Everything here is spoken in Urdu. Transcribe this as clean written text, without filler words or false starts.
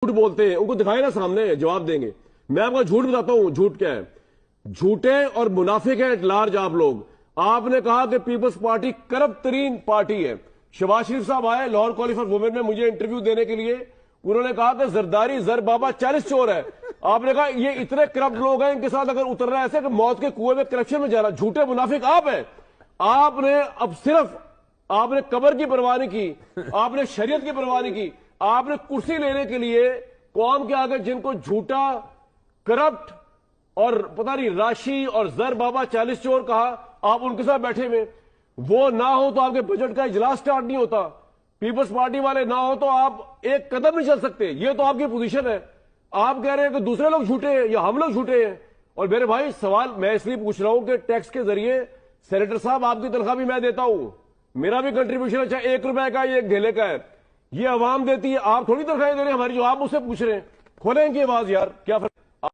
جھوٹ بولتے ہیں ان کو دکھائے نا سامنے، جواب دیں گے۔ میں آپ کو جھوٹ بتاتا ہوں جھوٹ کیا ہے۔ جھوٹے اور منافق ہیں ایٹ لارج آپ لوگ۔ آپ نے کہا کہ پیپلز پارٹی کرپٹ ترین پارٹی ہے۔ شہباز شریف صاحب آئے لاہور کالج فار وومن میں مجھے انٹرویو دینے کے لیے، انہوں نے کہا کہ زرداری زر بابا 40 چور ہے۔ آپ نے کہا یہ اتنے کرپٹ لوگ ہیں، ان کے ساتھ اگر اتر رہا ہے ایسے کہ موت کے کنویں میں کرپشن میں جا رہا۔ جھوٹے منافق آپ ہیں۔ آپ نے اب صرف آپ نے قبر کی پرواہ نہیں کی، آپ نے شریعت کی پرواہ نہیں کی، آپ نے کرسی لینے کے لیے قوم کے آگے جن کو جھوٹا، کرپٹ اور پتہ نہیں راشی اور زر بابا 40 چور کہا، آپ ان کے ساتھ بیٹھے ہوئے۔ وہ نہ ہو تو آپ کے بجٹ کا اجلاس سٹارٹ نہیں ہوتا۔ پیپلز پارٹی والے نہ ہو تو آپ ایک قدم نہیں چل سکتے۔ یہ تو آپ کی پوزیشن ہے۔ آپ کہہ رہے ہیں کہ دوسرے لوگ جھوٹے ہیں یا ہم لوگ جھوٹے ہیں۔ اور میرے بھائی سوال میں اس لیے پوچھ رہا ہوں کہ ٹیکس کے ذریعے سینیٹر صاحب آپ کی تنخواہ بھی میں دیتا ہوں، میرا بھی کنٹریبیوشن اچھا 1 روپے کا یہ 1 ڈھیلے کا ہے، یہ عوام دیتی ہے۔ آپ تھوڑی تنخواہیں دے رہے ہیں ہماری جو آپ مجھ سے پوچھ رہے ہیں۔ کھولیں ان کی آواز یار، کیا فرق